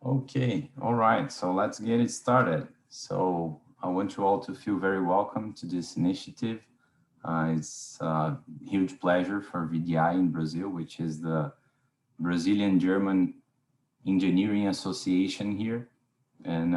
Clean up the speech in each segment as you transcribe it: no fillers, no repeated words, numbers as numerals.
Okay, all right, so let's get it started. So I want you all to feel very welcome to this initiative. It's a huge pleasure for VDI in Brazil, which is the Brazilian German Engineering Association here. And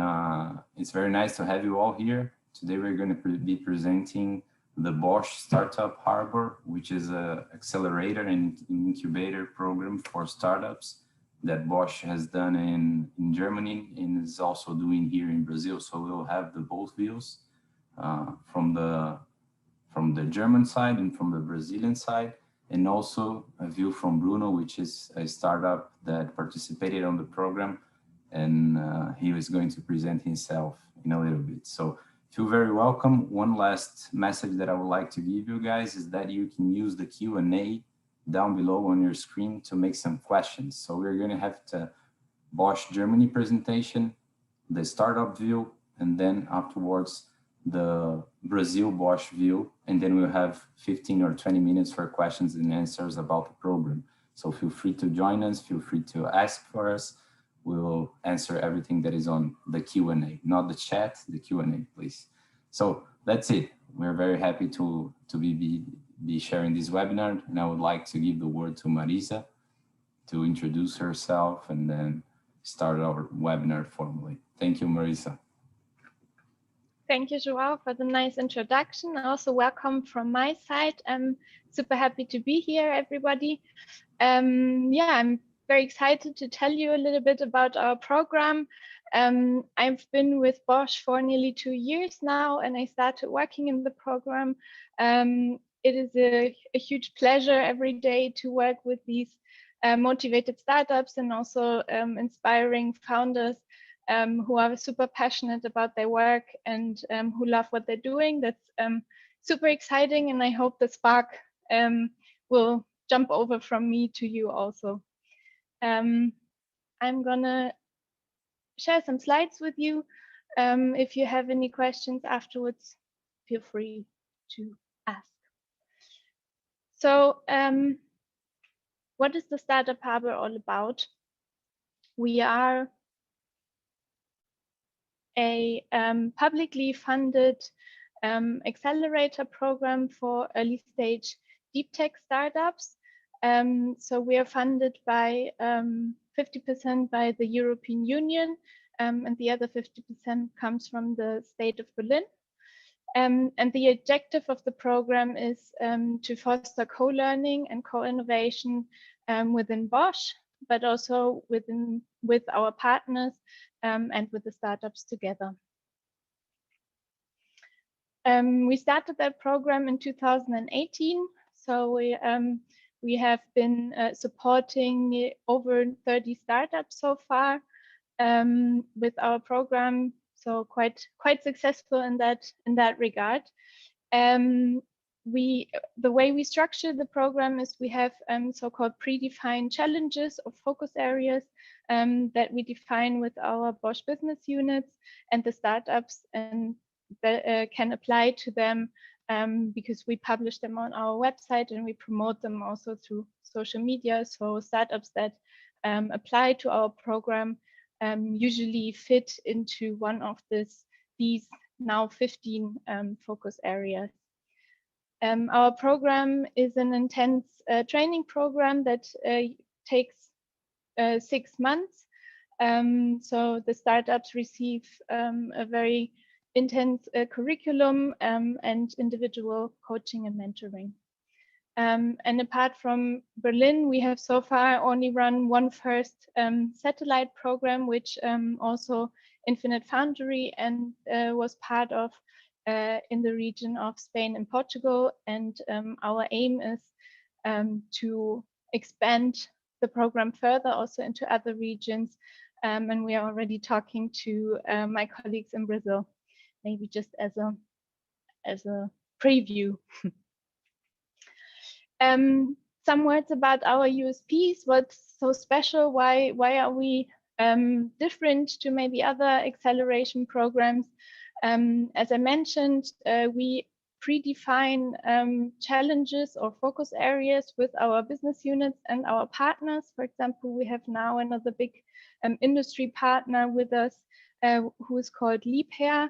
it's very nice to have you all here. Today we're going to be presenting the Bosch Startup Harbour, which is an accelerator and incubator program for startups that Bosch has done in Germany and is also doing here in Brazil. So we'll have the both views from the German side and from the Brazilian side, and also a view from Bruno, which is a startup that participated on the program, and he was going to present himself in a little bit. So feel very welcome. One last message that I would like to give you guys is that you can use the Q&A down below on your screen to make some questions. So we're going to have the Bosch Germany presentation, the startup view, and then afterwards the Brazil Bosch view, and then we'll have 15 or 20 minutes for questions and answers about the program. So feel free to join us, feel free to ask for us. We will answer everything that is on the Q&A, not the chat, the Q&A, please. So that's it. We're very happy to be sharing this webinar, and I would like to give the word to Marisa to introduce herself and then start our webinar formally. Thank you, Marisa. Thank you, Joao, for the nice introduction. Also, welcome from my side. I'm super happy to be here, everybody. Yeah, I'm very excited to tell you a little bit about our program. I've been with Bosch for nearly 2 years now, and I started working in the program. It is a huge pleasure every day to work with these motivated startups and also inspiring founders who are super passionate about their work and who love what they're doing. That's super exciting, and I hope the spark will jump over from me to you also. I'm gonna share some slides with you. If you have any questions afterwards, feel free to ask. So what is the Startup Harbour all about? We are a publicly funded accelerator program for early stage deep tech startups. So we are funded by 50% by the European Union, and the other 50% comes from the state of Berlin. And the objective of the program is to foster co-learning and co-innovation within Bosch, but also with our partners and with the startups together. We started that program in 2018, so we have been supporting over 30 startups so far with our program. So quite successful in that regard. The way we structure the program is we have so-called predefined challenges or focus areas that we define with our Bosch business units and the startups, and that can apply to them because we publish them on our website and we promote them also through social media. So startups that apply to our program usually fit into one of these now 15 focus areas. Our program is an intense training program that takes 6 months. So the startups receive a very intense curriculum and individual coaching and mentoring. And apart from Berlin, we have so far only run one first satellite program, which also Infinite Foundry and was part of in the region of Spain and Portugal. And our aim is to expand the program further also into other regions. And we are already talking to my colleagues in Brazil, maybe just as a preview. Some words about our USPs. What's so special? Why are we different to maybe other acceleration programs? As I mentioned, we predefine challenges or focus areas with our business units and our partners. For example, we have now another big industry partner with us who is called Liebherr.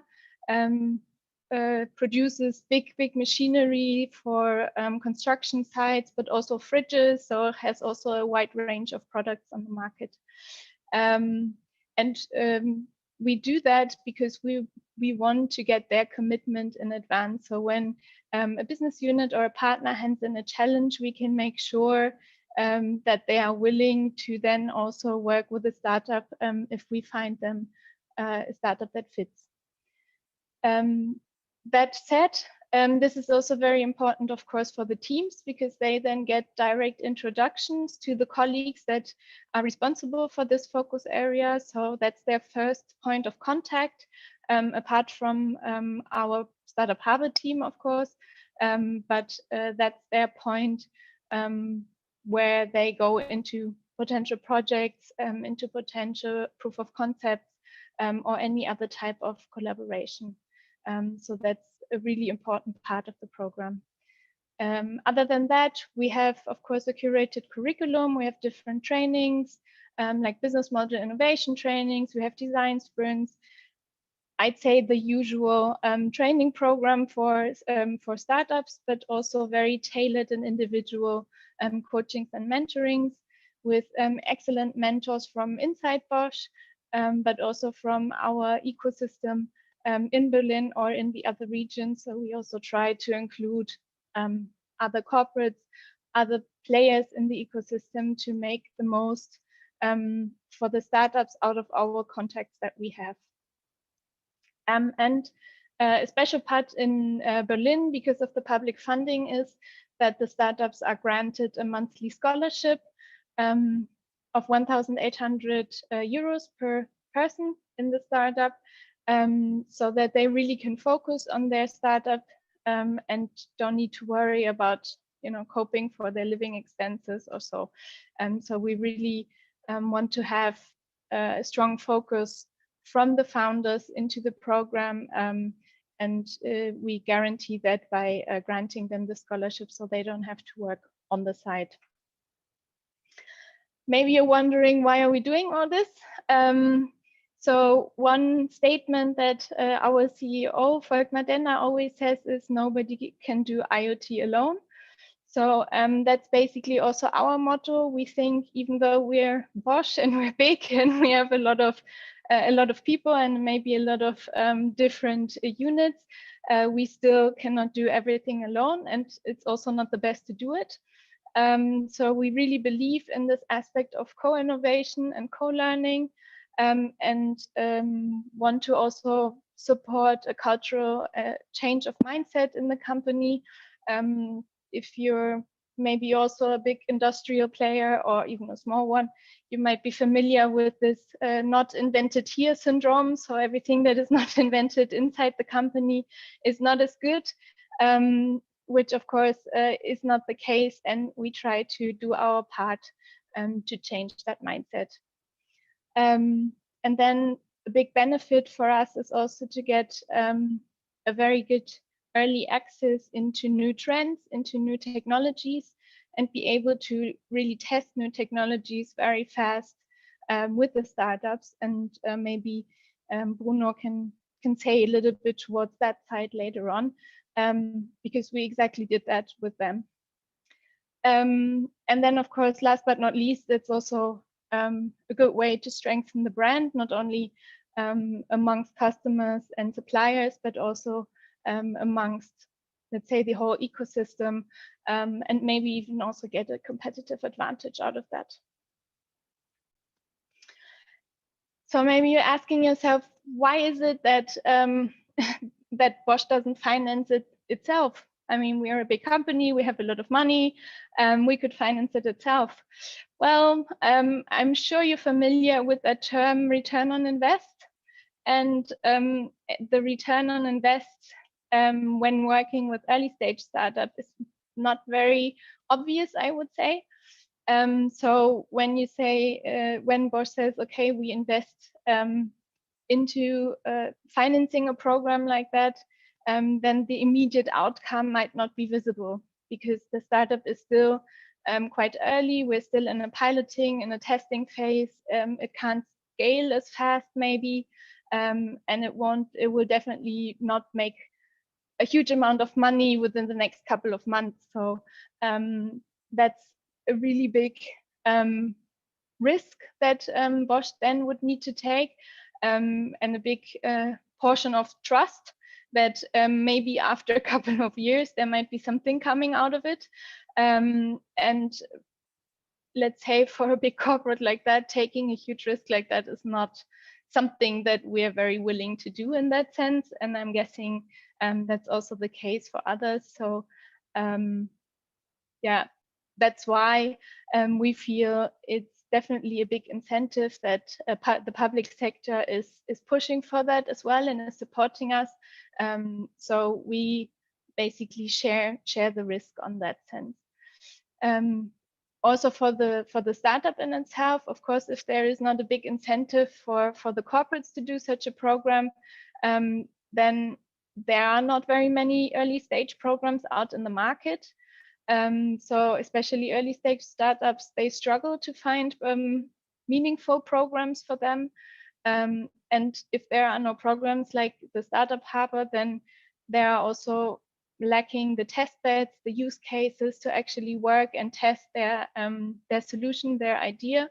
Produces big machinery for construction sites, but also fridges. So it has also a wide range of products on the market. We do that because we want to get their commitment in advance. So when a business unit or a partner hands in a challenge, we can make sure that they are willing to then also work with a startup if we find them a startup that fits. That said, this is also very important, of course, for the teams, because they then get direct introductions to the colleagues that are responsible for this focus area. So that's their first point of contact, apart from our Startup Harbour team, of course. But that's their point where they go into potential projects, into potential proof of concepts, or any other type of collaboration. So that's a really important part of the program. Other than that, we have, of course, a curated curriculum. We have different trainings, like business model innovation trainings. We have design sprints. I'd say the usual training program for startups, but also very tailored and individual coachings and mentorings with excellent mentors from inside Bosch, but also from our ecosystem in Berlin or in the other regions. So we also try to include other corporates, other players in the ecosystem to make the most for the startups out of our contacts that we have. And a special part in Berlin, because of the public funding, is that the startups are granted a monthly scholarship of 1,800 euros per person in the startup, so that they really can focus on their startup and don't need to worry about, coping for their living expenses or so. So we really want to have a strong focus from the founders into the program, and we guarantee that by granting them the scholarship so they don't have to work on the side. Maybe you're wondering, why are we doing all this? So one statement that our CEO, Volkmar Denner, always says is nobody can do IoT alone. So that's basically also our motto. We think even though we're Bosch and we're big and we have a lot of people and maybe a lot of different units, we still cannot do everything alone, and it's also not the best to do it. So we really believe in this aspect of co-innovation and co-learning, and want to also support a cultural change of mindset in the company. If you're maybe also a big industrial player or even a small one, you might be familiar with this not invented here syndrome. So everything that is not invented inside the company is not as good, which of course is not the case. And we try to do our part to change that mindset. And then a big benefit for us is also to get a very good early access into new trends, into new technologies, and be able to really test new technologies very fast with the startups. And maybe Bruno can say a little bit towards that side later on, because we exactly did that with them. And then, of course, last but not least, it's also a good way to strengthen the brand, not only amongst customers and suppliers, but also amongst, let's say, the whole ecosystem, and maybe even also get a competitive advantage out of that. So maybe you're asking yourself, why is it that that Bosch doesn't finance it itself? I mean, we are a big company, we have a lot of money, we could finance it itself. Well, I'm sure you're familiar with the term return on invest. And the return on invest when working with early stage startup is not very obvious, I would say. So when you say, when Bosch says, okay, we invest into financing a program like that, then the immediate outcome might not be visible because the startup is still quite early. We're still in a piloting, in a testing phase. It can't scale as fast maybe, and it will definitely not make a huge amount of money within the next couple of months. So that's a really big risk that Bosch then would need to take, and a big portion of trust that maybe after a couple of years there might be something coming out of it. And let's say for a big corporate like that, taking a huge risk like that is not something that we are very willing to do in that sense. And I'm guessing that's also the case for others. So yeah, that's why we feel it's definitely a big incentive that the public sector is pushing for that as well and is supporting us. So we basically share the risk on that sense. Also for the startup in itself, of course, if there is not a big incentive for the corporates to do such a program, then there are not very many early stage programs out in the market. So especially early stage startups, they struggle to find meaningful programs for them. And if there are no programs like the Startup Harbour, then there are also lacking the test beds, the use cases to actually work and test their solution, their idea.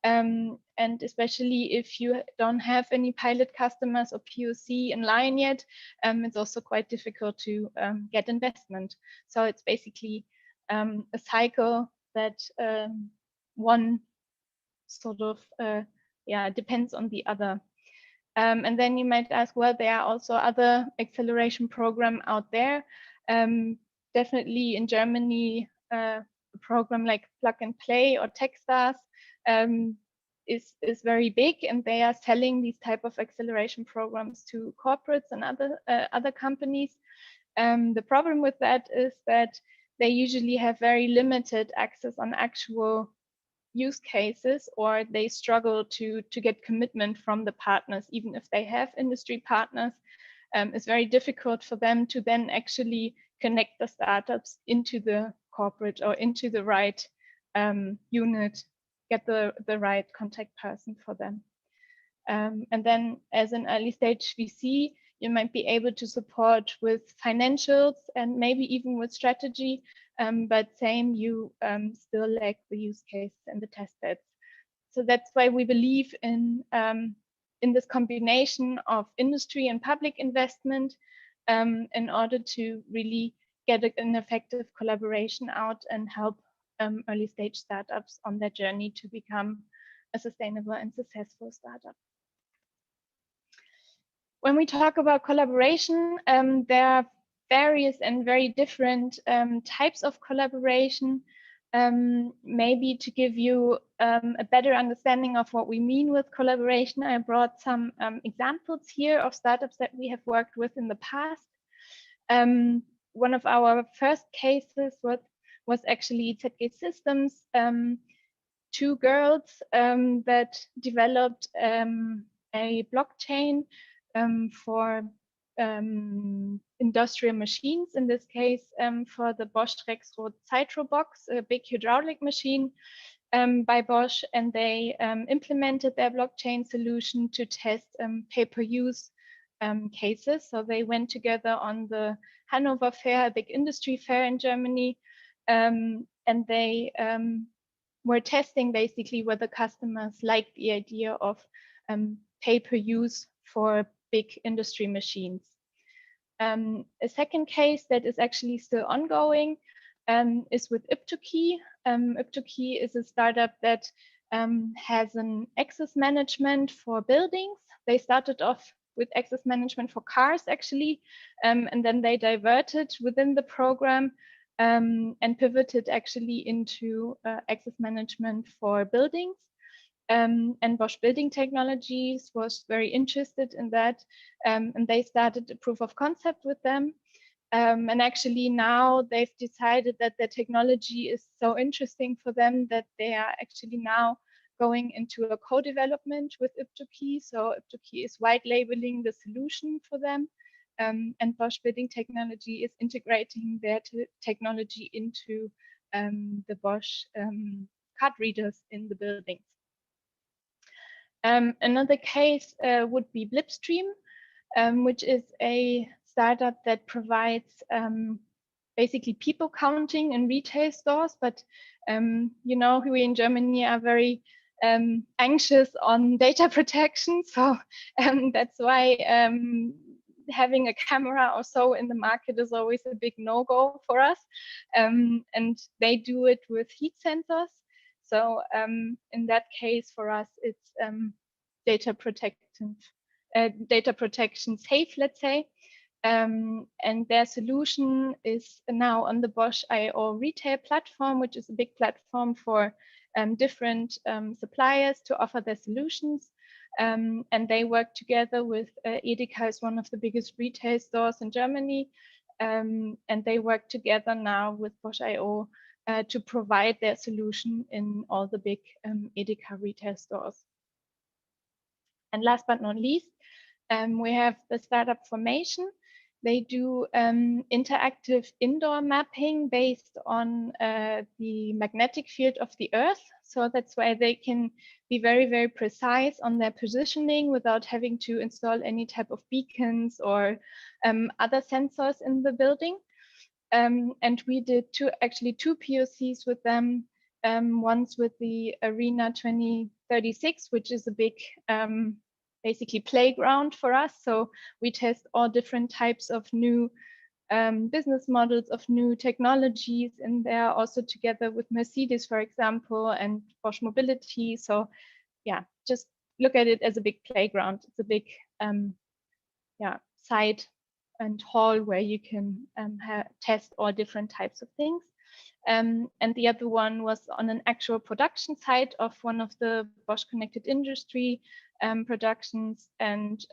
And especially if you don't have any pilot customers or POC in line yet, it's also quite difficult to get investment. So it's basically a cycle that one sort of depends on the other. And then you might ask, well, there are also other acceleration programs out there. Definitely in Germany, a program like Plug and Play or Techstars is very big, and they are selling these type of acceleration programs to corporates and other companies. The problem with that is that they usually have very limited access on actual use cases, or they struggle to get commitment from the partners, even if they have industry partners. It's very difficult for them to then actually connect the startups into the corporate or into the right unit, get the right contact person for them. And then as an early stage VC, you might be able to support with financials and maybe even with strategy, but same, you still lack the use case and the test beds. So that's why we believe in this combination of industry and public investment in order to really get an effective collaboration out and help early stage startups on their journey to become a sustainable and successful startup. When we talk about collaboration, there are various and very different types of collaboration. Maybe to give you a better understanding of what we mean with collaboration, I brought some examples here of startups that we have worked with in the past. One of our first cases was actually ZG Systems, two girls that developed a blockchain for industrial machines, in this case for the Bosch Rexroth Citro box, a big hydraulic machine by Bosch, and they implemented their blockchain solution to test pay-per-use cases. So they went together on the Hanover Fair, a big industry fair in Germany, and they were testing basically whether customers liked the idea of pay-per-use for big industry machines. A second case that is actually still ongoing is with Iptoki. Iptoki is a startup that has an access management for buildings. They started off with access management for cars actually, and then they diverted within the program and pivoted actually into access management for buildings. And Bosch Building Technologies was very interested in that, and they started a proof of concept with them. And actually now they've decided that the technology is so interesting for them that they are actually now going into a co-development with Iptoki. So Iptoki is white labeling the solution for them. and Bosch Building Technology is integrating their technology into the Bosch card readers in the buildings. Another case would be Blipstream, which is a startup that provides basically people counting in retail stores. But you know, we in Germany are very anxious on data protection, so that's why having a camera or so in the market is always a big no-go for us. And they do it with heat sensors. So in that case, for us, it's data protection safe, let's say. And their solution is now on the Bosch IO retail platform, which is a big platform for different suppliers to offer their solutions. And they work together with Edeka, is one of the biggest retail stores in Germany. And they work together now with Bosch IO to provide their solution in all the big Edeka retail stores. And last but not least, we have the startup Formation. They do interactive indoor mapping based on the magnetic field of the Earth. So that's why they can be very, very precise on their positioning without having to install any type of beacons or other sensors in the building. And we did actually two POCs with them. Once with the Arena 2036, which is a big basically playground for us. So we test all different types of new business models, of new technologies in there, also together with Mercedes, for example, and Bosch Mobility. So yeah, just look at it as a big playground. It's a big site and hall where you can test all different types of things. And the other one was on an actual production site of one of the Bosch Connected Industry productions. And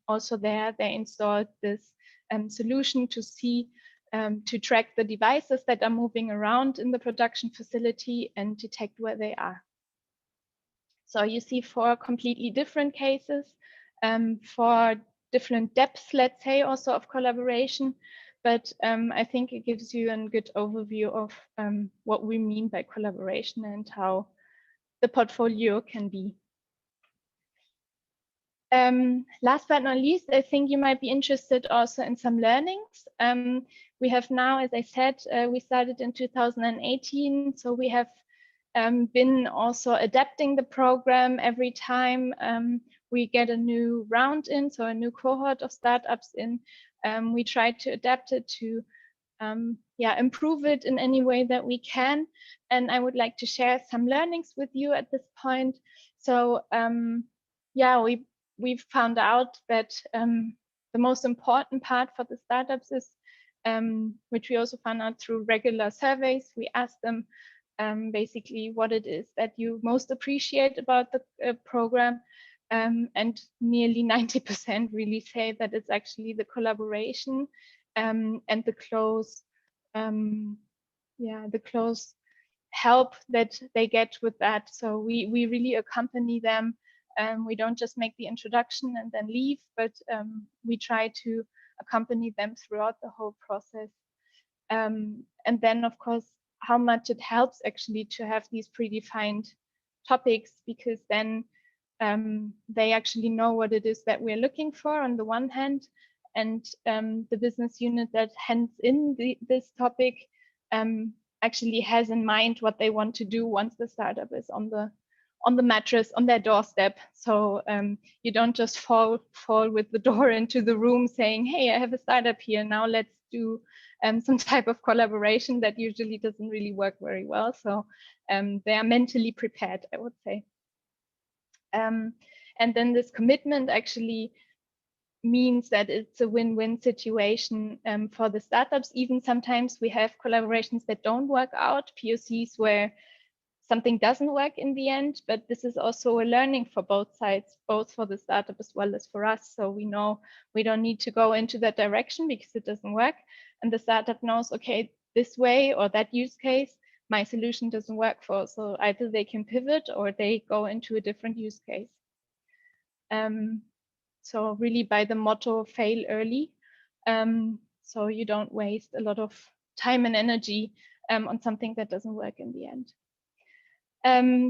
also there they installed this solution to see, to track the devices that are moving around in the production facility and detect where they are. So you see 4 completely different cases for different depths, let's say, also of collaboration. But I think it gives you a good overview of what we mean by collaboration and how the portfolio can be. Last but not least, I think you might be interested also in some learnings. We have now, as I said, we started in 2018, so we have been also adapting the program every time we get a new round in, so a new cohort of startups in. We try to adapt it to improve it in any way that we can. And I would like to share some learnings with you at this point. So we've found out that the most important part for the startups is, which we also found out through regular surveys, we asked them basically what it is that you most appreciate about the program. And nearly 90% really say that it's actually the collaboration and the close help that they get with that. So we really accompany them. We don't just make the introduction and then leave, but we try to accompany them throughout the whole process. And then, of course, how much it helps actually to have these predefined topics, because then they actually know what it is that we're looking for on the one hand, and the business unit that hands in this topic actually has in mind what they want to do once the startup is on the mattress on their doorstep. So you don't just fall with the door into the room saying, hey, I have a startup here, now let's do some type of collaboration. That usually doesn't really work very well. So they are mentally prepared, I would say. And then this commitment actually means that it's a win-win situation for the startups. Even sometimes we have collaborations that don't work out, POCs where something doesn't work in the end, but this is also a learning for both sides, both for the startup as well as for us. So we know we don't need to go into that direction because it doesn't work. And the startup knows, okay, this way or that use case, my solution doesn't work for. So either they can pivot or they go into a different use case. So really by the motto, fail early. so you don't waste a lot of time and energy on something that doesn't work in the end.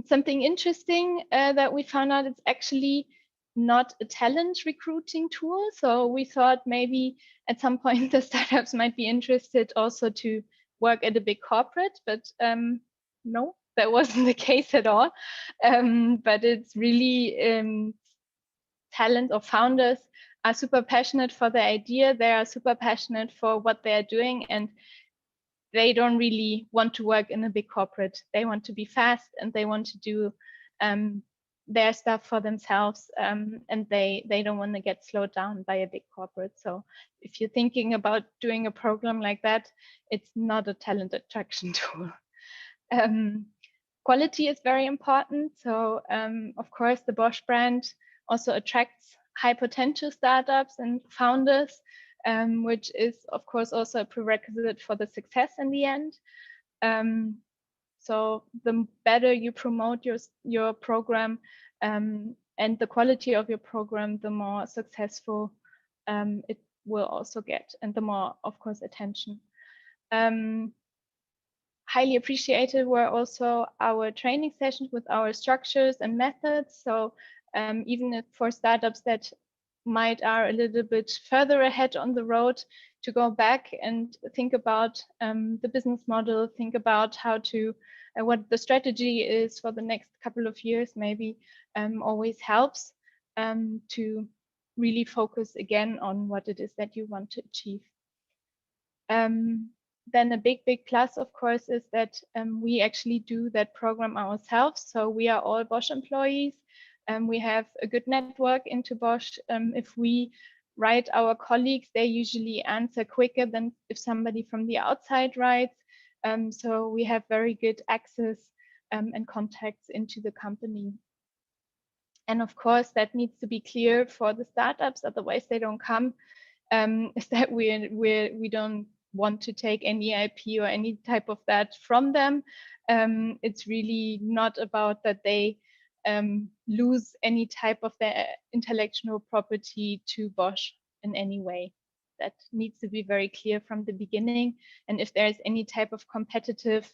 Something interesting that we found out, it's actually not a talent recruiting tool. So we thought maybe at some point the startups might be interested also to work at a big corporate, but no, that wasn't the case at all. But it's really talent or founders are super passionate for the idea. They are super passionate for what they are doing, and they don't really want to work in a big corporate. They want to be fast and they want to do their stuff for themselves, and they don't want to get slowed down by a big corporate. So if you're thinking about doing a program like that, it's not a talent attraction tool. Quality is very important. So of course, the Bosch brand also attracts high potential startups and founders, which is of course also a prerequisite for the success in the end. So the better you promote your program and the quality of your program, the more successful it will also get, and the more, of course, attention. Highly appreciated were also our training sessions with our structures and methods. So even if for startups that are a little bit further ahead on the road, to go back and think about the business model, think about how to, what the strategy is for the next couple of years, maybe always helps to really focus again on what it is that you want to achieve. Then a big plus, of course, is that we actually do that program ourselves. So we are all Bosch employees. We have a good network into Bosch. If we write our colleagues, they usually answer quicker than if somebody from the outside writes. So we have very good access and contacts into the company. And of course, that needs to be clear for the startups, otherwise they don't come. Is that we don't want to take any IP or any type of that from them. It's really not about that they lose any type of their intellectual property to Bosch in any way. That needs to be very clear from the beginning. And if there's any type of competitive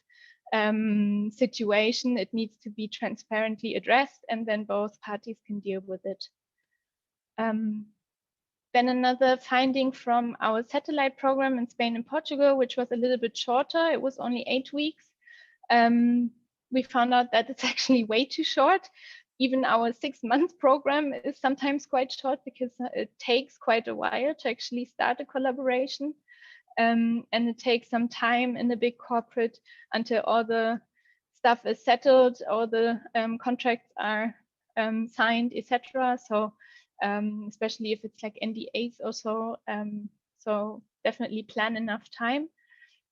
situation, it needs to be transparently addressed, and then both parties can deal with it. Then another finding from our satellite program in Spain and Portugal, which was a little bit shorter, it was only 8 weeks. We found out that it's actually way too short. Even our 6-month program is sometimes quite short because it takes quite a while to actually start a collaboration. And it takes some time in a big corporate until all the stuff is settled, all the contracts are signed, etc. So especially if it's like NDAs or so. So definitely plan enough time.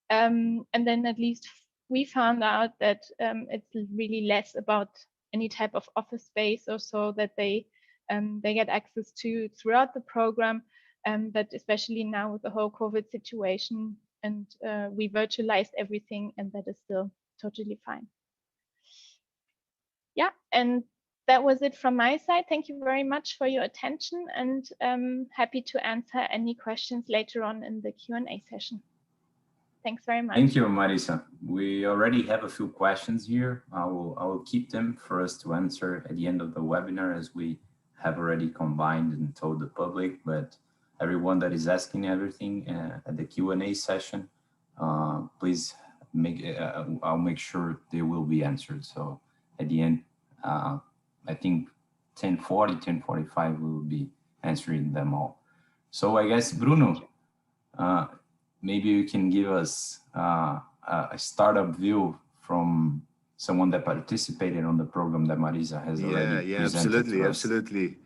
And then at least we found out that it's really less about any type of office space or so that they get access to throughout the program. But especially now with the whole COVID situation, and we virtualized everything, and that is still totally fine. Yeah, and that was it from my side. Thank you very much for your attention, and happy to answer any questions later on in the Q&A session. Thanks very much. Thank you, Marisa. We already have a few questions here. I will keep them for us to answer at the end of the webinar, as we have already combined and told the public. But everyone that is asking everything at the Q&A session, please I'll make sure they will be answered. So at the end, I think 10:40, 10:45, we will be answering them all. So I guess, Bruno, maybe you can give us a startup view from someone that participated on the program that Marisa has already presented to us. Absolutely.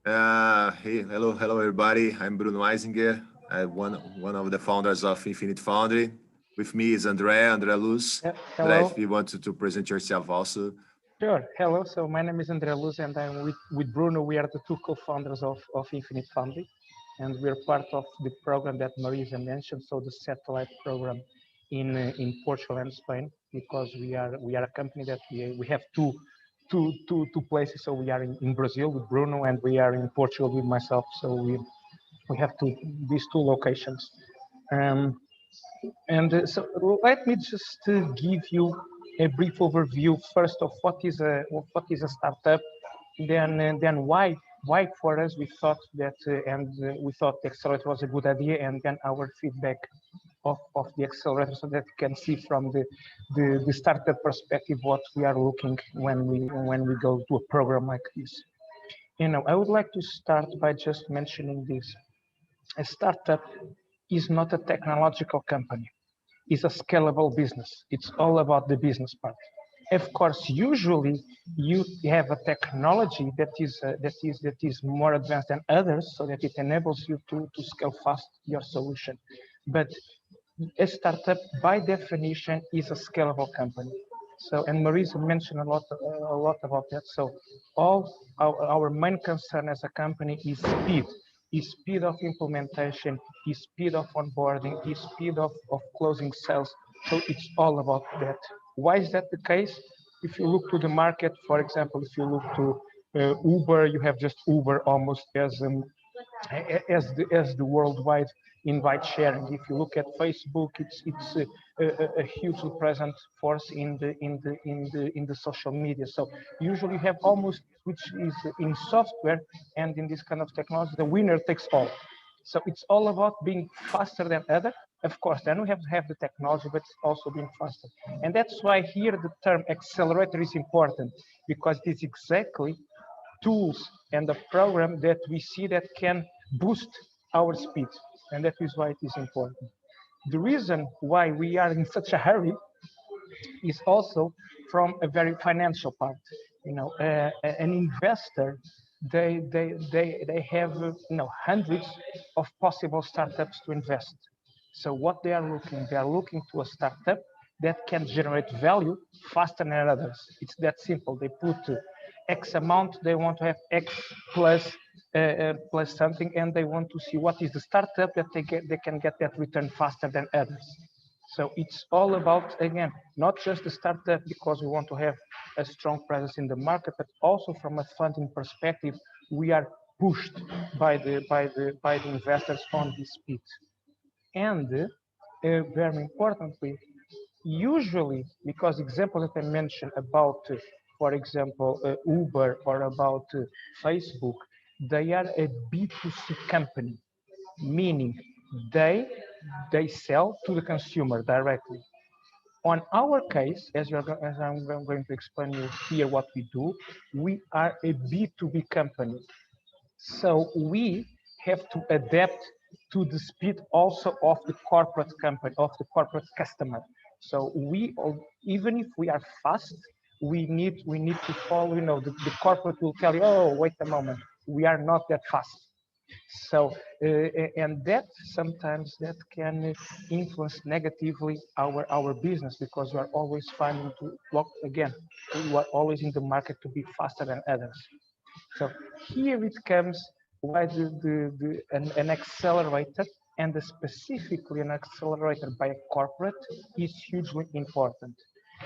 Hey, hello, everybody. I'm Bruno Eisinger. I'm one of the founders of Infinite Foundry. With me is Andrea Luz. Hello. Andrea, if you want to present yourself also. Sure. Hello. So my name is Andrea Luz, and I'm with Bruno. We are the two co-founders of Infinite Foundry, and we're part of the program that Marisa mentioned. So the satellite program in Portugal and Spain, because we are a company that we have two places. So we are in Brazil with Bruno, and we are in Portugal with myself. So We have these two locations. So let me just give you a brief overview first of what is a startup, then why for us we thought that we thought the accelerator was a good idea, and then our feedback of the accelerator, so that you can see from the startup perspective what we are looking when we go to a program like this. I would like to start by just mentioning this. A startup is not a technological company. It's a scalable business. It's all about the business part. Of course, usually you have a technology that is more advanced than others, so that it enables you to scale fast your solution. But a startup, by definition, is a scalable company. So, and Marisa mentioned a lot about that. So, all our main concern as a company is speed. Is speed of implementation, is speed of onboarding, is speed of closing sales. So it's all about that. Why is that the case? If you look to the market, for example, if you look to Uber, you have just Uber almost as the worldwide invite sharing. If you look at Facebook, it's a hugely present force in the social media. So usually you have almost, which is in software and in this kind of technology, the winner takes all. So it's all about being faster than other. Of course, then we have to have the technology, but it's also being faster. And that's why here the term accelerator is important, because it's exactly tools and the program that we see that can boost our speed. And that is why it is important. The reason why we are in such a hurry is also from a very financial part. An investor, they have hundreds of possible startups to invest. So what they are looking to a startup that can generate value faster than others. It's that simple. They put X amount, they want to have X plus something, and they want to see what is the startup that they can get that return faster than others. So it's all about, again, not just the startup because we want to have a strong presence in the market, but also from a funding perspective, we are pushed by the investors on this speed. And very importantly, usually, because examples that I mentioned about, for example, Uber or about Facebook, they are a B2C company, meaning they sell to the consumer directly. On our case, as I'm going to explain you here what we do, we are a B2B company. So we have to adapt to the speed also of the corporate company, of the corporate customer. So even if we are fast, we need to follow, the corporate will tell you, oh, wait a moment, we are not that fast. So, and that sometimes that can influence negatively our business, because we are always finding we are always in the market to be faster than others. So here it comes why an accelerator, and specifically an accelerator by a corporate, is hugely important.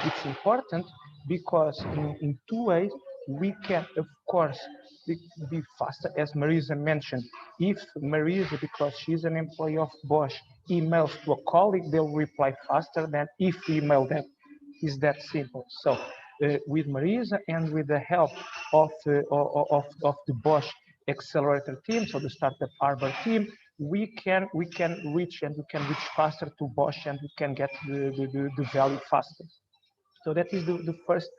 It's important because in two ways we can, of course, be faster, as Marisa mentioned. If Marisa, because she's an employee of Bosch, emails to a colleague, they'll reply faster than if we email them. It's that simple. So with Marisa and with the help of the Bosch accelerator team, so the startup Harbour team, we can reach faster to Bosch, and we can get the value faster. So that is the first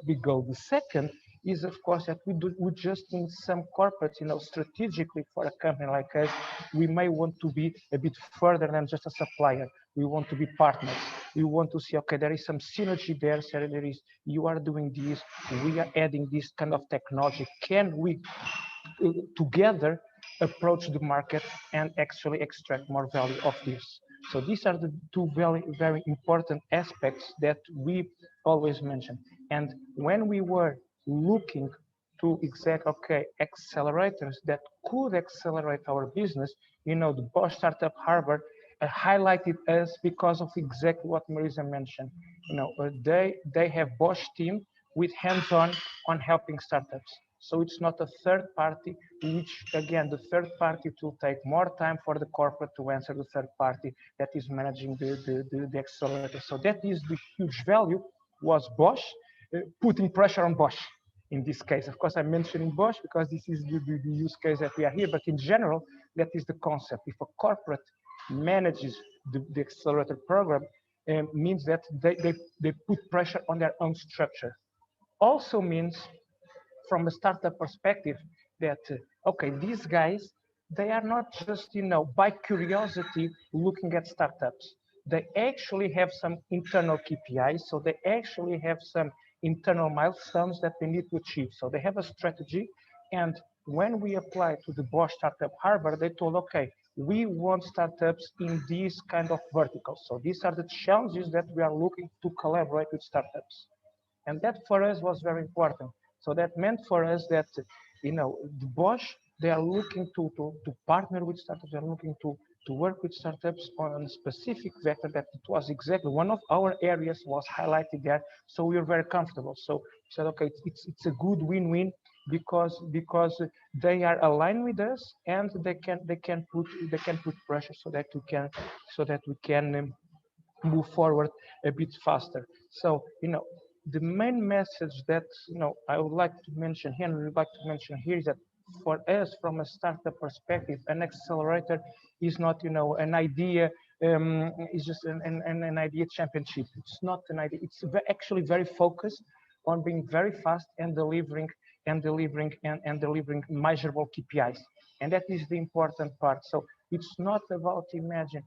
big goal. The second is, of course, that we just in some corporates, strategically for a company like us, we may want to be a bit further than just a supplier. We want to be partners. We want to see, okay, there is some synergy there. So you are doing this, we are adding this kind of technology. Can we together approach the market and actually extract more value of this? So these are the two very, very important aspects that we always mention. And when we were looking to accelerators that could accelerate our business, the Bosch Startup Harbour highlighted us because of exactly what Marisa mentioned. They have Bosch team with hands-on on helping startups. So it's not a third party, which again, the third party will take more time for the corporate to answer the third party that is managing the accelerator. So that is the huge value was Bosch putting pressure on Bosch in this case. Of course, I'm mentioning Bosch because this is the use case that we are here, but in general, that is the concept. If a corporate manages the accelerator program, means that they put pressure on their own structure. Also means from a startup perspective that, okay, these guys, they are not just, by curiosity looking at startups. They actually have some internal KPIs. So they actually have some internal milestones that they need to achieve. So they have a strategy. And when we apply to the Bosch startup Harbour, they told, okay, we want startups in these kind of verticals. So these are the challenges that we are looking to collaborate with startups. And that for us was very important. So that meant for us that, the Bosch, they are looking to partner with startups, they're looking to work with startups on a specific vector that it was exactly one of our areas was highlighted there. So we were very comfortable. So we said, okay, it's a good win-win because they are aligned with us and they can put pressure so that we can move forward a bit faster. So, the main message that, I would like to mention here, and we would like to mention here is that for us, from a startup perspective, an accelerator is not, an idea, it's just an idea championship. It's not an idea. It's actually very focused on being very fast and delivering measurable KPIs. And that is the important part. So it's not about imagine.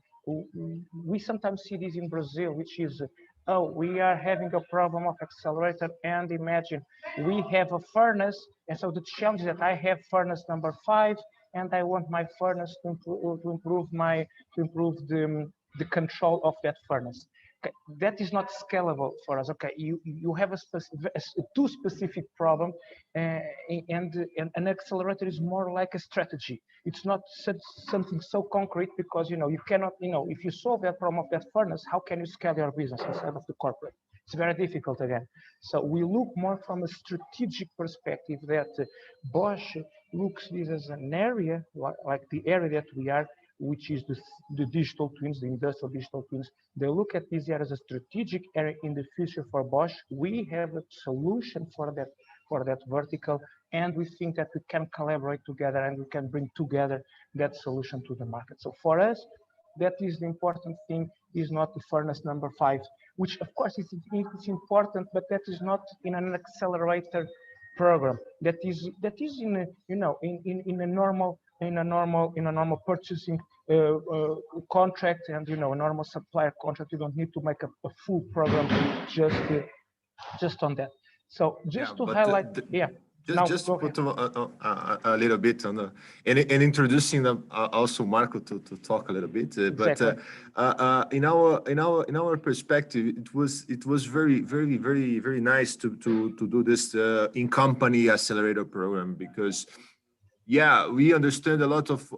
We sometimes see this in Brazil, which is, oh, we are having a problem of accelerator, and imagine we have a furnace, and so the challenge is that I have furnace number 5, and I want my furnace to improve the control of that furnace. Okay, that is not scalable for us. Okay, you have a too specific problem, and an accelerator is more like a strategy. It's not something so concrete because you cannot, if you solve that problem of that furnace, how can you scale your business instead of the corporate? It's very difficult again. So we look more from a strategic perspective that Bosch looks this as an area like the area that we are, which is the digital twins, the industrial digital twins. They look at this area as a strategic area in the future for Bosch. We have a solution for that vertical, and we think that we can collaborate together and we can bring together that solution to the market. So for us, that is the important thing, is not the furnace number 5, which of course it's important, but that is not in an accelerator program. That is in a, in a normal purchasing contract, and a normal supplier contract. You don't need to make a full program just on that. So just to highlight, Just to put a little bit on the, and introducing also Marco to talk a little bit. Exactly. But in our perspective, it was very nice to do this in company accelerator program, because we understand a lot of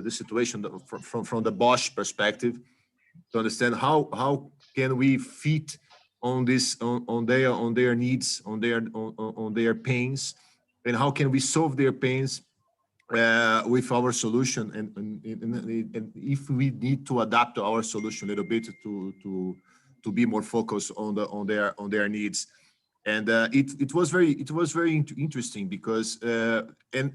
the situation from the Bosch perspective, to understand how can we fit on this on their needs, on their pains, and how can we solve their pains with our solution, and if we need to adapt our solution a little bit to be more focused on their needs. And it was very interesting because and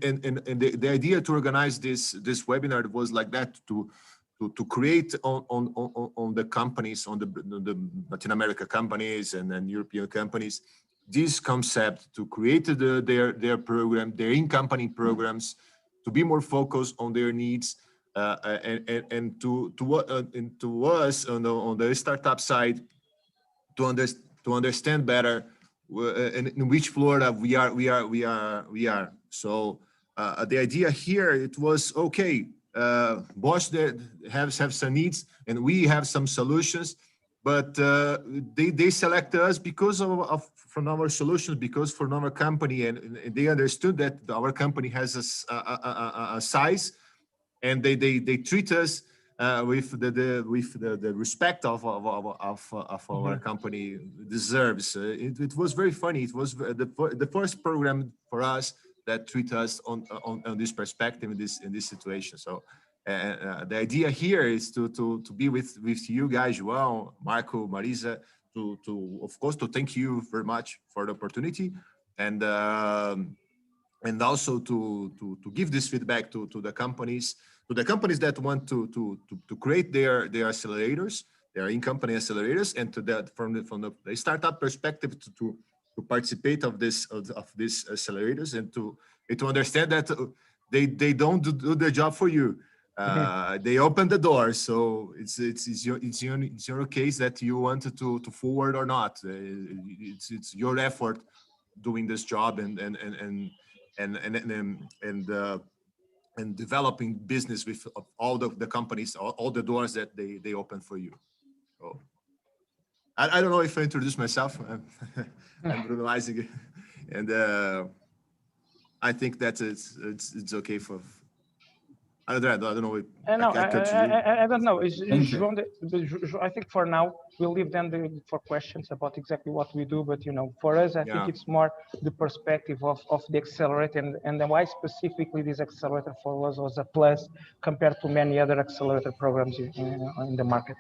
the idea to organize this webinar was like that, to create on the companies, on the Latin America companies and European companies, this concept to create their program, their in-company programs, to be more focused on their needs, and to us on the startup side, to understand better in which Florida we are. So the idea here, it was okay. Bosch have some needs, and we have some solutions, but they select us because of from our solutions, because from our company, and they understood that our company has a size, and they treat us with the respect of our company deserves. It was very funny. It was the first program for us that treat us on this perspective in this situation. So the idea here is to be with you guys, João, Marco, Marisa, to of course to thank you very much for the opportunity, and also to give this feedback to the companies that want to create their accelerators, their in-company accelerators, and to that from the startup perspective to participate of these accelerators, and to understand that they don't do the job for you. They open the door, so it's your case that you wanted to forward or not. It's your effort doing this job and developing business with all the companies, all the doors that they open for you. So I don't know if I introduced myself. I'm Bruno Ising, and I think that it's okay for. I don't know. I don't know. I think for now we'll leave them for questions about exactly what we do. But for us, I think it's more the perspective of the accelerator, and then why specifically this accelerator for us was a plus compared to many other accelerator programs in the market.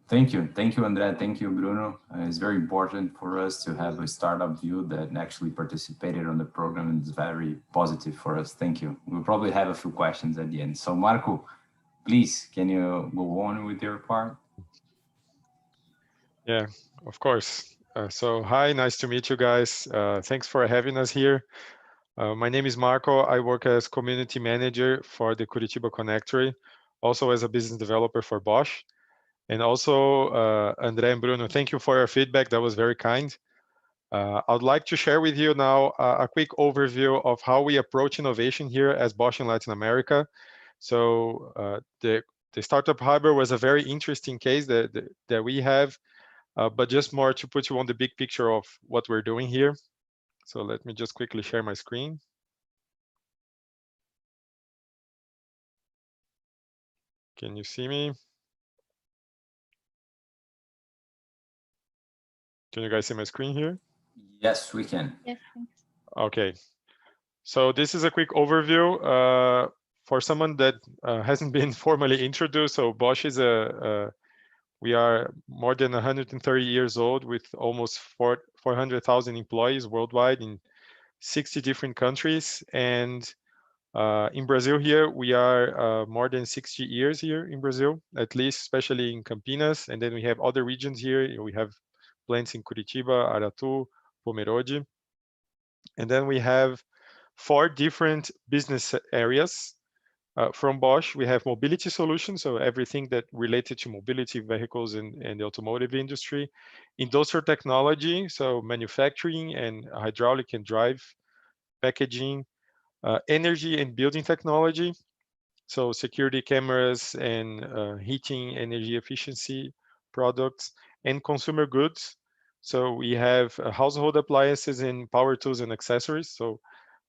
Thank you, André. Thank you, Bruno. It's very important for us to have a startup view that actually participated on the program, and it's very positive for us. Thank you. We'll probably have a few questions at the end. So Marco, please, can you go on with your part? Yeah, of course. So hi, nice to meet you guys. Thanks for having us here. My name is Marco. I work as community manager for the Curitiba Connectory, also as a business developer for Bosch. And also, André and Bruno, thank you for your feedback. That was very kind. I'd like to share with you now a quick overview of how we approach innovation here as Bosch in Latin America. So the startup Harbour was a very interesting case that we have, but just more to put you on the big picture of what we're doing here. So let me just quickly share my screen. Can you see me? Can you guys see my screen here? Yes, we can. Yes, thanks. Okay. So this is a quick overview for someone that hasn't been formally introduced. So Bosch is we are more than 130 years old with almost 400,000 employees worldwide in 60 different countries. And in Brazil here, we are more than 60 years here in Brazil, at least, especially in Campinas. And then we have other regions here. We have plants in Curitiba, Aratu, Pomerode. And then we have 4 different business areas. From Bosch, we have mobility solutions, so everything that related to mobility vehicles and the automotive industry. Industrial technology, so manufacturing and hydraulic and drive, packaging, energy and building technology, so security cameras and heating, energy efficiency products, and consumer goods. So we have household appliances and power tools and accessories. So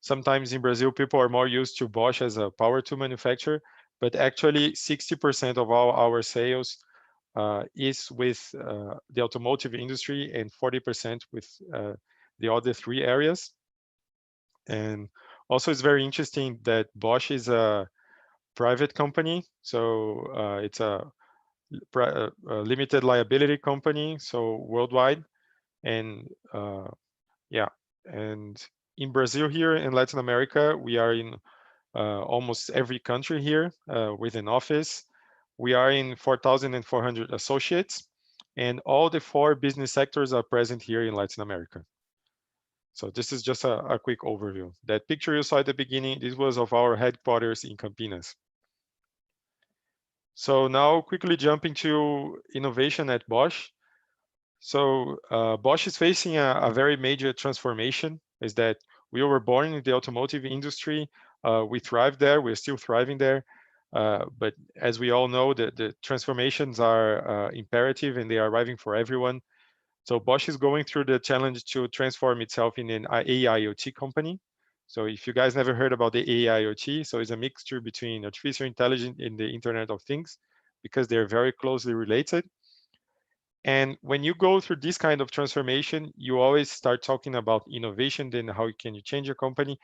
sometimes in Brazil, people are more used to Bosch as a power tool manufacturer, but actually 60% of all our sales is with the automotive industry and 40% with the other 3 areas. And also it's very interesting that Bosch is a private company. So it's a limited liability company, so worldwide. And yeah, and in Brazil here in Latin America, we are in almost every country here with an office. We are in 4,400 associates, and all the 4 business sectors are present here in Latin America. So this is just a quick overview. That picture you saw at the beginning, this was of our headquarters in Campinas. So now quickly jumping to innovation at Bosch. So Bosch is facing a very major transformation, is that we were born in the automotive industry. We thrive there, we're still thriving there. But as we all know, the transformations are imperative and they are arriving for everyone. So Bosch is going through the challenge to transform itself in an AIoT company. So if you guys never heard about the AIoT, so it's a mixture between artificial intelligence and the Internet of Things. because they're very closely related. And when you go through this kind of transformation, you always start talking about innovation, then how can you change your company?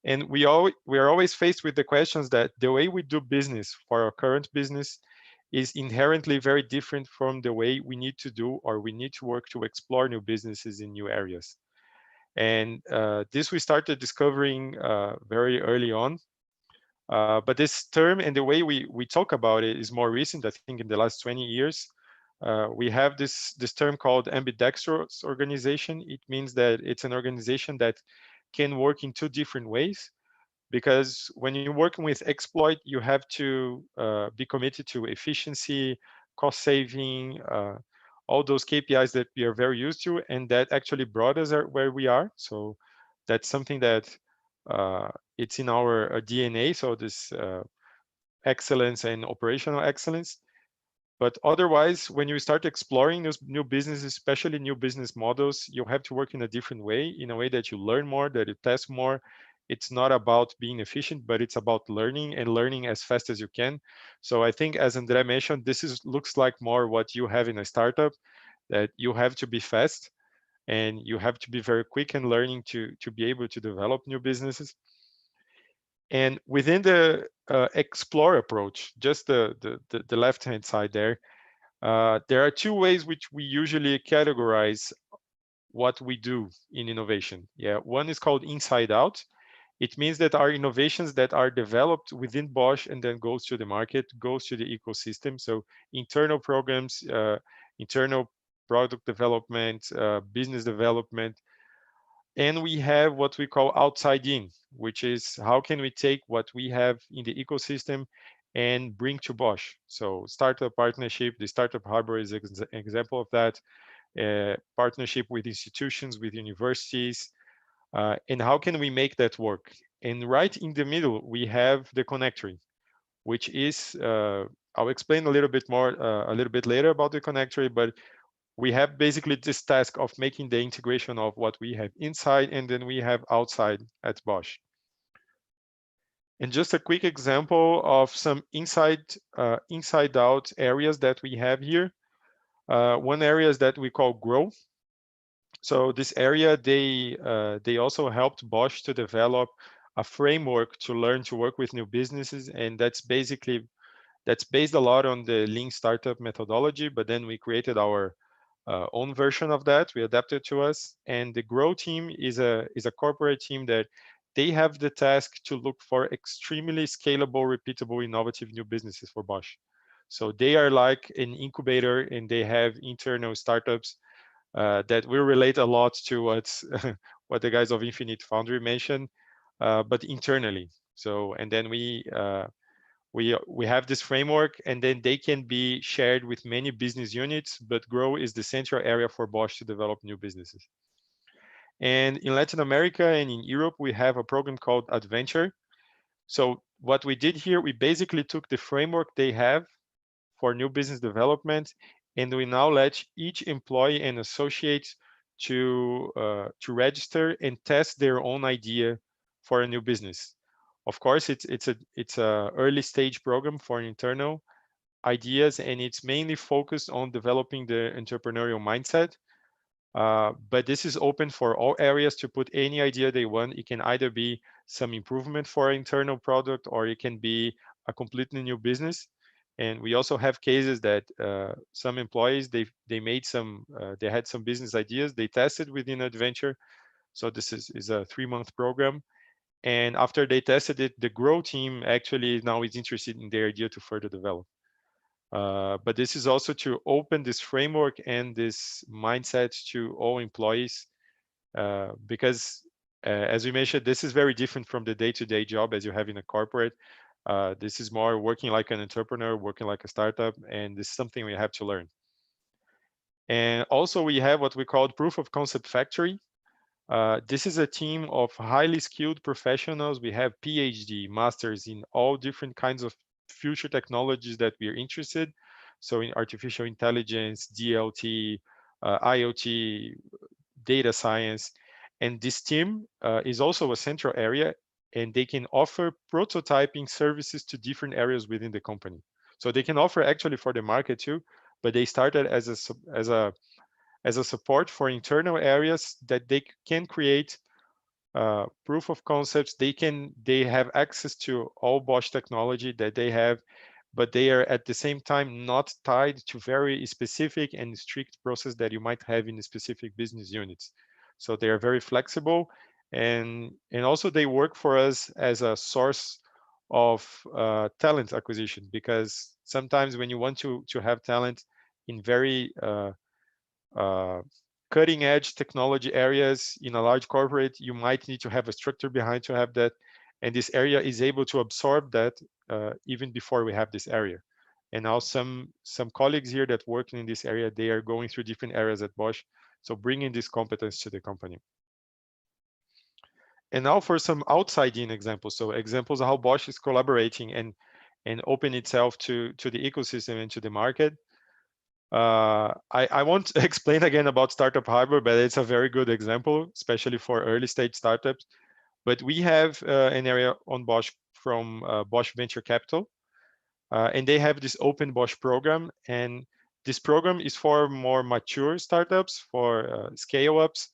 And we are always faced with the questions that the way we do business for our current business is inherently very different from the way we need to do, or we need to work to explore new businesses in new areas. And this we started discovering very early on. But this term and the way we talk about it is more recent. I think in the last 20 years, we have this term called ambidextrous organization. It means that it's an organization that can work in two different ways, because when you're working with exploit, you have to be committed to efficiency, cost saving, all those KPIs that we are very used to, and that actually brought us where we are. So that's something that it's in our DNA. So this excellence and operational excellence. But otherwise, when you start exploring those new businesses, especially new business models, you have to work in a different way, in a way that you learn more, that you test more. It's not about being efficient, but it's about learning, and learning as fast as you can. So I think, as Andre mentioned, looks like more what you have in a startup, that you have to be fast and you have to be very quick in learning to be able to develop new businesses. And within the explore approach, just the left-hand side there are two ways which we usually categorize what we do in innovation. Yeah, one is called inside out. It means that our innovations that are developed within Bosch and then goes to the market, goes to the ecosystem. So internal programs, internal product development, business development. And we have what we call outside in, which is how can we take what we have in the ecosystem and bring to Bosch. So startup partnership, the Startup Harbour is an example of that. Partnership with institutions, with universities, and how can we make that work? And right in the middle, we have the connectory, which is, I'll explain a little bit more, a little bit later about the connectory, but we have basically this task of making the integration of what we have inside and then we have outside at Bosch. And just a quick example of some inside out areas that we have here. One area is that we call Grow. So this area, they also helped Bosch to develop a framework to learn to work with new businesses, and that's based a lot on the Lean Startup methodology. But then we created our own version of that. We adapted to us, and the Grow team is a corporate team that they have the task to look for extremely scalable, repeatable, innovative new businesses for Bosch. So they are like an incubator, and they have internal startups that will relate a lot to what the guys of Infinite Foundry mentioned, but internally. So, and then we have this framework, and then they can be shared with many business units, but Grow is the central area for Bosch to develop new businesses. And in Latin America and in Europe, we have a program called Adventure. So what we did here, we basically took the framework they have for new business development, and we now let each employee and associate to register and test their own idea for a new business. Of course, it's a early stage program for internal ideas, and it's mainly focused on developing the entrepreneurial mindset. But this is open for all areas to put any idea they want. It can either be some improvement for an internal product, or it can be a completely new business. And we also have cases that some employees, they had some business ideas, they tested within Adventure. So this is a 3-month program. And after they tested it, the Grow team actually now is interested in their idea to further develop. But this is also to open this framework and this mindset to all employees, because as we mentioned, this is very different from the day-to-day job as you have in a corporate. This is more working like an entrepreneur, working like a startup, and this is something we have to learn. And also we have what we call Proof of Concept Factory. This is a team of highly skilled professionals. We have PhD, masters in all different kinds of future technologies that we are interested. So in artificial intelligence, DLT, IoT, data science. And this team is also a central area, and they can offer prototyping services to different areas within the company. So they can offer actually for the market too, but they started as a support for internal areas that they can create proof of concepts. They have access to all Bosch technology that they have, but they are at the same time not tied to very specific and strict process that you might have in specific business units. So they are very flexible, and also they work for us as a source of talent acquisition, because sometimes when you want to have talent in very cutting edge technology areas in a large corporate, you might need to have a structure behind to have that. And this area is able to absorb that even before we have this area. And now some colleagues here that work in this area, they are going through different areas at Bosch. So bringing this competence to the company. And now for some outside-in examples. So examples of how Bosch is collaborating and open itself to the ecosystem and to the market. I won't explain again about Startup Harbour, but it's a very good example, especially for early stage startups. But we have an area on Bosch from Bosch Venture Capital, and they have this open Bosch program. And this program is for more mature startups, for scale-ups.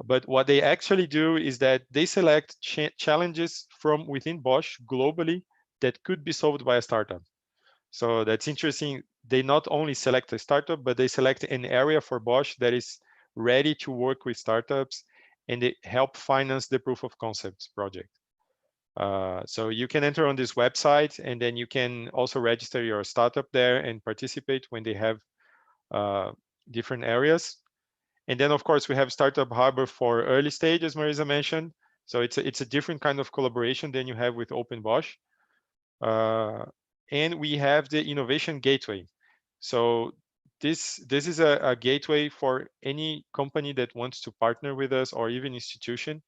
But what they actually do is that they select challenges from within Bosch globally that could be solved by a startup. So that's interesting. They not only select a startup, but they select an area for Bosch that is ready to work with startups, and they help finance the proof of concepts project. So you can enter on this website, and then you can also register your startup there and participate when they have different areas. And then, of course, we have Startup Harbour for early stage, as Marisa mentioned. So it's a different kind of collaboration than you have with Open Bosch. And we have the Innovation Gateway. So this is a gateway for any company that wants to partner with us, or even institution.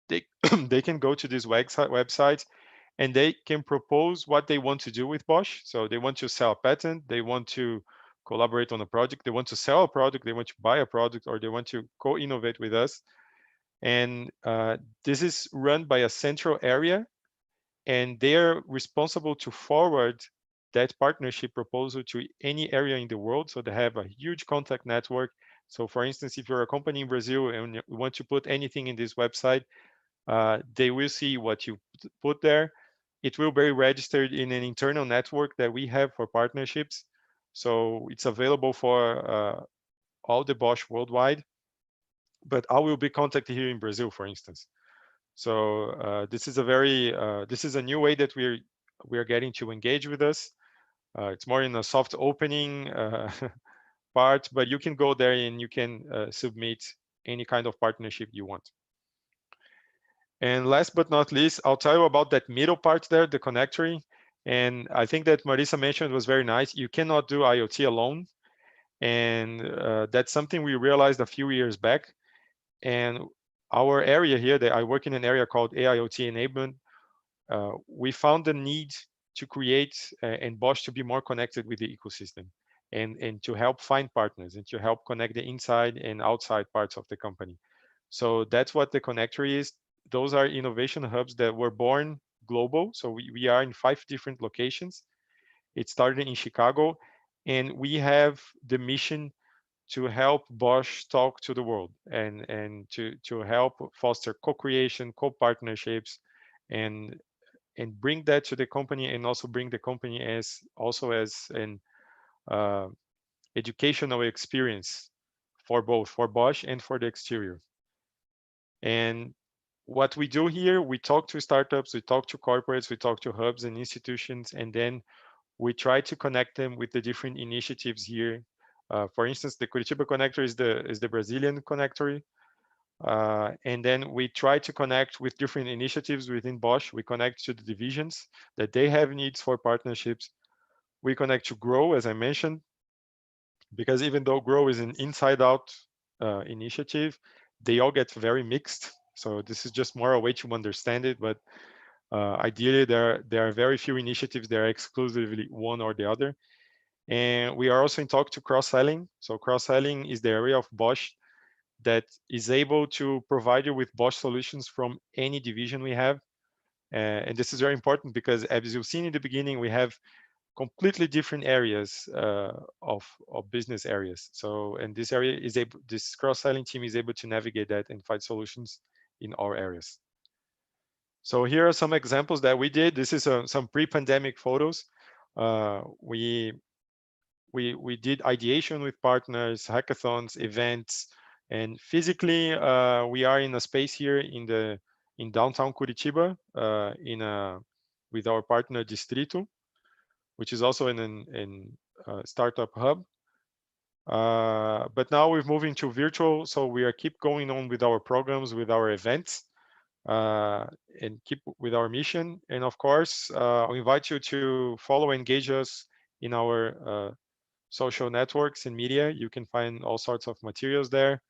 They they can go to this website and they can propose what they want to do with Bosch. So they want to sell a patent, they want to collaborate on a project, they want to sell a product, they want to buy a product, or they want to co-innovate with us. And this is run by a central area, and they're responsible to forward that partnership proposal to any area in the world. So they have a huge contact network. So for instance, if you're a company in Brazil and you want to put anything in this website, they will see what you put there. It will be registered in an internal network that we have for partnerships. So it's available for all the Bosch worldwide. But I will be contacted here in Brazil, for instance. So this is a new way that we're getting to engage with us. It's more in a soft opening part, but you can go there and you can submit any kind of partnership you want. And last but not least, I'll tell you about that middle part there, the connectory. And I think that Marisa mentioned was very nice. You cannot do IoT alone. And that's something we realized a few years back. And our area here, that I work in an area called AIoT enablement, we found the need to create and Bosch to be more connected with the ecosystem, and to help find partners and to help connect the inside and outside parts of the company. So that's what the connectory is. Those are innovation hubs that were born global. So we are in 5 different locations. It started in Chicago, and we have the mission to help Bosch talk to the world, and to help foster co-creation, co-partnerships, and bring that to the company, and also bring the company as an educational experience for both, for Bosch and for the exterior. And what we do here, we talk to startups, we talk to corporates, we talk to hubs and institutions, and then we try to connect them with the different initiatives here. For instance, the Curitiba connector is the Brazilian connector. And then we try to connect with different initiatives within Bosch. We connect to the divisions that they have needs for partnerships. We connect to Grow, as I mentioned, because even though Grow is an inside-out initiative, they all get very mixed. So this is just more a way to understand it. But ideally, there are very few initiatives that are exclusively one or the other. And we are also in talk to cross-selling. So cross-selling is the area of Bosch that is able to provide you with Bosch solutions from any division we have. And this is very important because, as you've seen in the beginning, we have completely different areas of business areas. So, and this area is able, this cross-selling team is able to navigate that and find solutions in our areas. So here are some examples that we did. This is some pre-pandemic photos. We did ideation with partners, hackathons, events, and physically we are in a space here in downtown Curitiba with our partner Distrito, which is also in startup hub. But now we're moving to virtual, so we are keep going on with our programs, with our events, and keep with our mission. And of course, I invite you to follow and engage us in our social networks and media. You can find all sorts of materials there.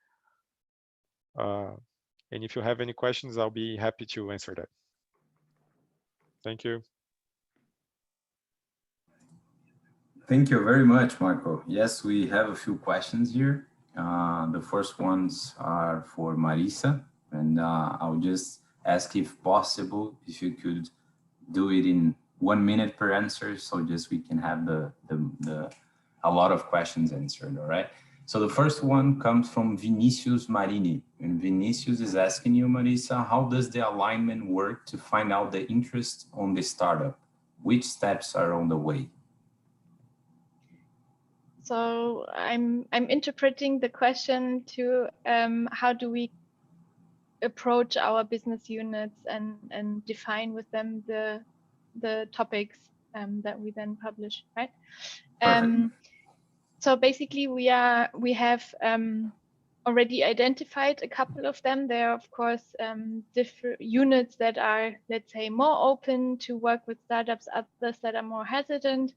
And if you have any questions, I'll be happy to answer that. Thank you. Thank you very much, Marco. Yes, we have a few questions here. The first ones are for Marisa, and I'll just ask if possible, if you could do it in 1 minute per answer, so just we can have a lot of questions answered, all right? So the first one comes from Vinicius Marini, and Vinicius is asking you, Marisa, how does the alignment work to find out the interest on the startup? Which steps are on the way? So I'm interpreting the question to how do we approach our business units and define with them the topics that we then publish, right? So basically we have already identified a couple of them. There are of course different units that are, let's say, more open to work with startups, others that are more hesitant.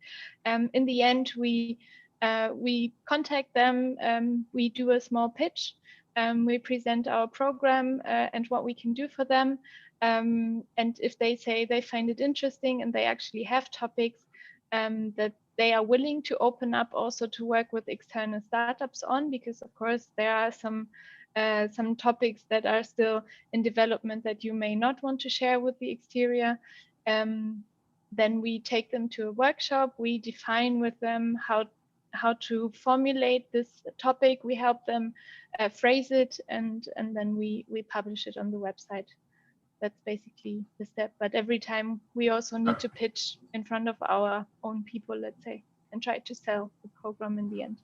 In the end, we contact them, we do a small pitch, we present our program and what we can do for them. And if they say they find it interesting and they actually have topics that they are willing to open up also to work with external startups on, because of course there are some topics that are still in development that you may not want to share with the exterior. Then we take them to a workshop, we define with them how to formulate this topic, we help them phrase it, and then we publish it on the website. That's basically the step. But every time we also need to pitch in front of our own people, let's say, and try to sell the program in the end.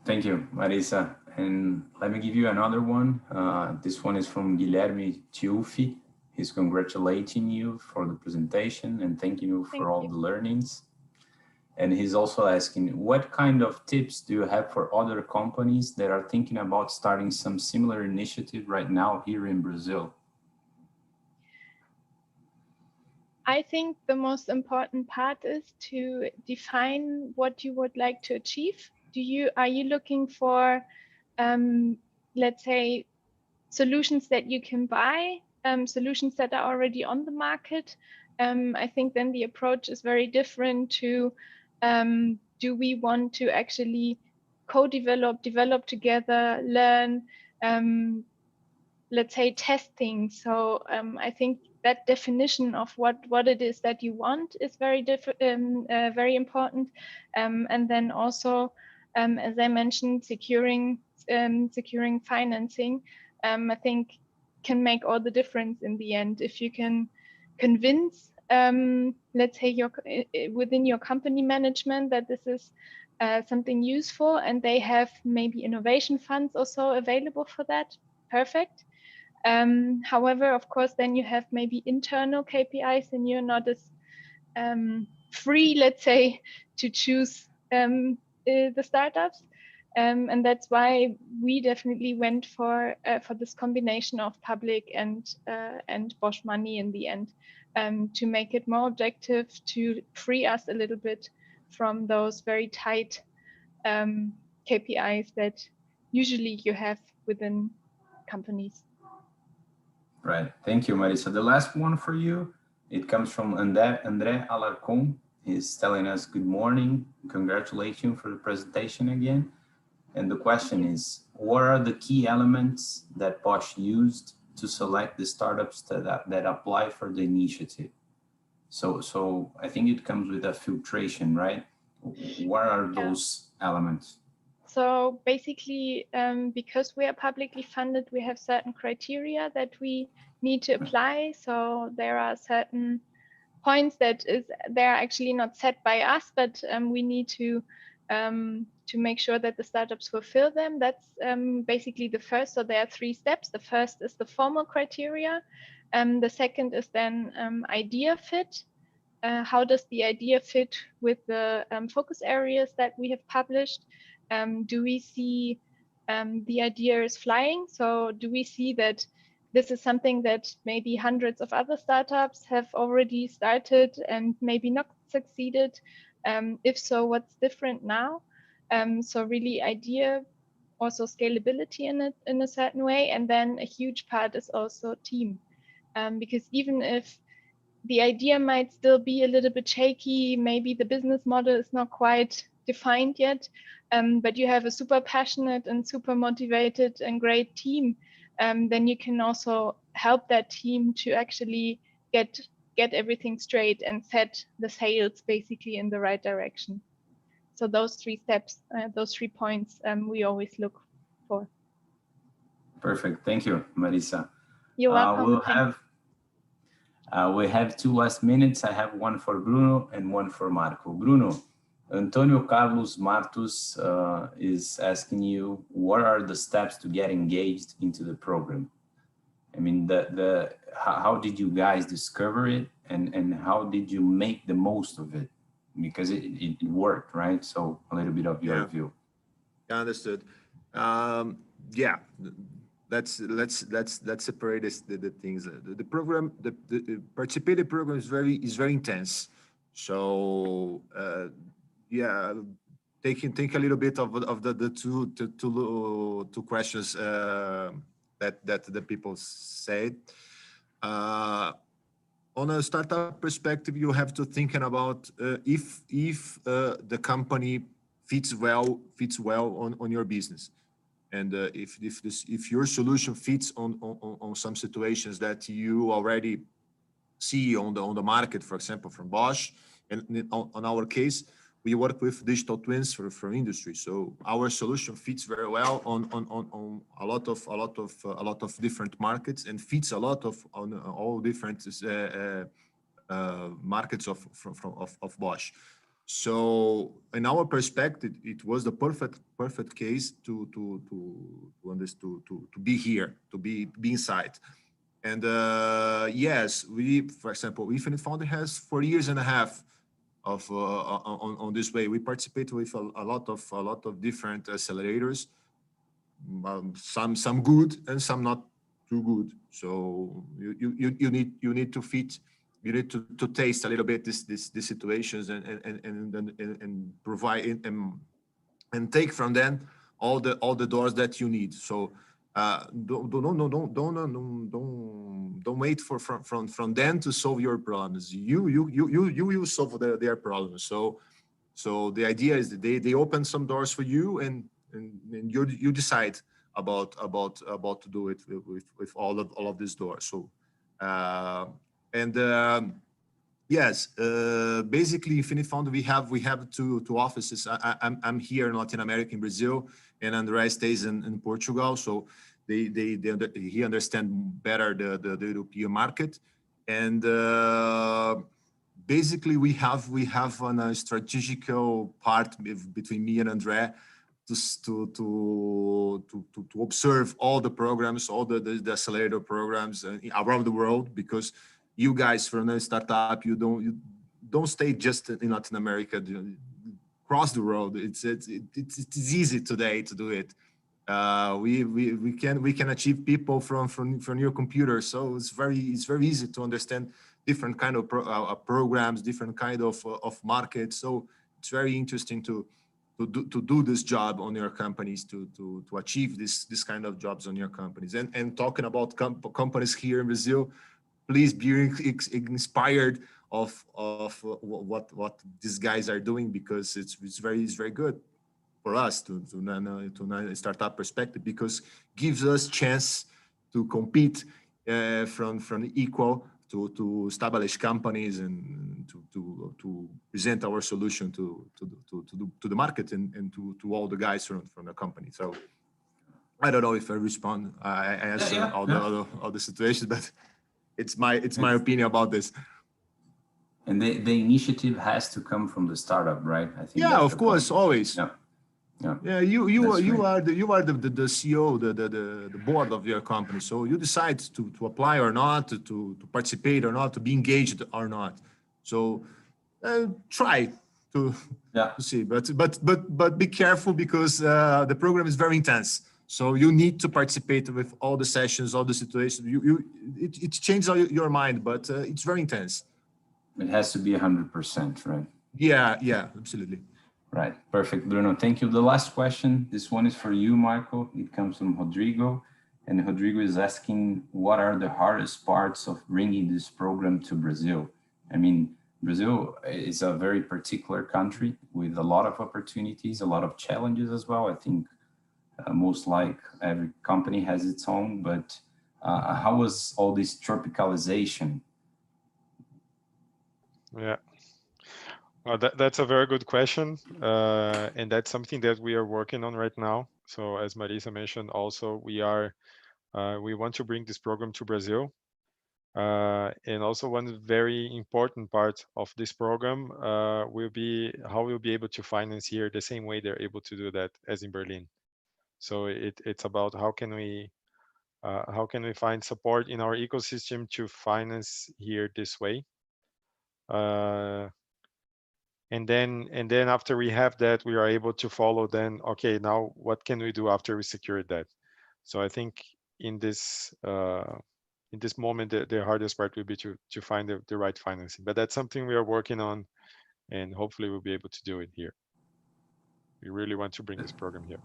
Thank you, Marisa. And let me give you another one. This one is from Guilherme Tiufi. He's congratulating you for the presentation and thanking you for all the learnings. And he's also asking, what kind of tips do you have for other companies that are thinking about starting some similar initiative right now here in Brazil? I think the most important part is to define what you would like to achieve. Are you looking for, let's say, solutions that you can buy, solutions that are already on the market? I think then the approach is very different to, do we want to actually co-develop, develop together, learn, let's say, test things. So I think that definition of what it is that you want is very important. And then also, as I mentioned, securing financing, I think can make all the difference in the end. If you can convince, let's say, within your company management that this is something useful, and they have maybe innovation funds also available for that, perfect. However, of course, then you have maybe internal KPIs and you're not as free, let's say, to choose the startups. And that's why we definitely went for this combination of public and Bosch money in the end, to make it more objective, to free us a little bit from those very tight KPIs that usually you have within companies. Right. Thank you, Marisa. The last one for you, it comes from André Alarcon. He's telling us good morning, congratulations for the presentation again. And the question is, what are the key elements that Bosch used to select the startups that apply for the initiative? So I think it comes with a filtration, right? What are those elements? So basically, because we are publicly funded, we have certain criteria that we need to apply. So there are certain points they're actually not set by us, but we need to make sure that the startups fulfill them. That's basically the first. So there are 3 steps. The first is the formal criteria. The second is then idea fit. How does the idea fit with the focus areas that we have published? Do we see the idea is flying? So do we see that this is something that maybe hundreds of other startups have already started and maybe not succeeded? If so, what's different now? So really idea, also scalability in it in a certain way. And then a huge part is also team. Because even if the idea might still be a little bit shaky, maybe the business model is not quite defined yet, but you have a super passionate and super motivated and great team, then you can also help that team to actually get everything straight and set the sails basically in the right direction. So those 3 steps, those 3 points, we always look for. Perfect. Thank you, Marisa. You're welcome. We have 2 last minutes. I have one for Bruno and one for Marco. Bruno, Antonio Carlos Martus is asking you, what are the steps to get engaged into the program? I mean, how did you guys discover it, and how did you make the most of it? Because it worked, right? So a little bit of your view. Yeah, understood. Yeah, let's separate the things. The program, the participated program is very intense. So yeah, take a little bit of the two questions that the people said. On a startup perspective, you have to thinking about if the company fits well on your business, and if your solution fits on some situations that you already see on the market, for example, from Bosch, and on our case, we work with digital twins for industry. So our solution fits very well on a lot of different markets, and fits a lot on all different markets of Bosch. So in our perspective, it was the perfect case to be here, to be inside. And yes, for example, Infinite Foundry has 4 years and a half of on this way. We participate with a lot of different accelerators, some good and some not too good. So you need to fit. You need to taste a little bit these situations and provide and take from them all the doors that you need. So don't wait from them to solve your problems. You will solve their problems. So the idea is that they open some doors for you, and you decide about to do it with all of these doors. So yes, basically Infinite Foundry, we have two offices. I'm here in Latin America, in Brazil, and André stays in Portugal. So he understand better the European market, and basically we have on a strategical part between me and André to observe all the programs, all the accelerator programs around the world, because you guys from a startup, you don't stay just in Latin America, across the world. It's easy today to do it. We can achieve people from your computer, so it's very easy to understand different kind of programs, different kind of markets. So it's very interesting to do this job on your companies, to achieve this kind of jobs on your companies. And talking about companies here in Brazil, please be inspired of what these guys are doing, because it's very good for us to startup perspective, because gives us chance to compete from equal to establish companies and to present our solution to the market and to all the guys from the company. So I don't know if I respond. I answer all the situations, but it's my opinion about this. And the initiative has to come from the startup, right? I think. Yeah, of course, always. Yeah. Yeah, you are the CEO, the board of your company. So you decide to apply or not, to participate or not, to be engaged or not. So try to see, but be careful because the program is very intense. So you need to participate with all the sessions, all the situations. It changes your mind, but it's very intense. It has to be 100%, right? Yeah, absolutely. Right, perfect, Bruno. Thank you. The last question, this one is for you, Marco. It comes from Rodrigo, and Rodrigo is asking, what are the hardest parts of bringing this program to Brazil? I mean, Brazil is a very particular country with a lot of opportunities, a lot of challenges as well. I think most like every company has its own, but how was all this tropicalization? Yeah. Well, that's a very good question. And that's something that we are working on right now. So as Marisa mentioned, also, we want to bring this program to Brazil. And also one very important part of this program will be how we'll be able to finance here the same way they're able to do that as in Berlin. So it's about how can we find support in our ecosystem to finance here this way. And then after we have that, we are able to follow then, okay, now what can we do after we secured that? So I think in this moment, the hardest part will be to find the right financing, but that's something we are working on, and hopefully we'll be able to do it here. We really want to bring this program here.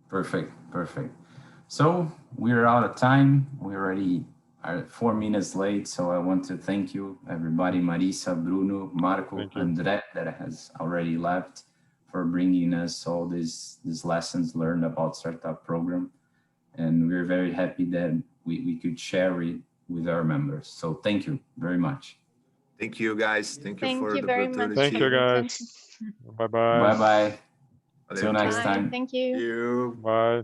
Perfect. So we're out of time. We already are 4 minutes late, so I want to thank you, everybody, Marisa, Bruno, Marco, André, that has already left, for bringing us all these lessons learned about startup program. And we're very happy that we could share it with our members. So thank you very much. Thank you, guys. Thank you for the very much. opportunity. Thank you, guys. Bye-bye. Bye-bye. Till next time. Thank you. Thank you. Bye.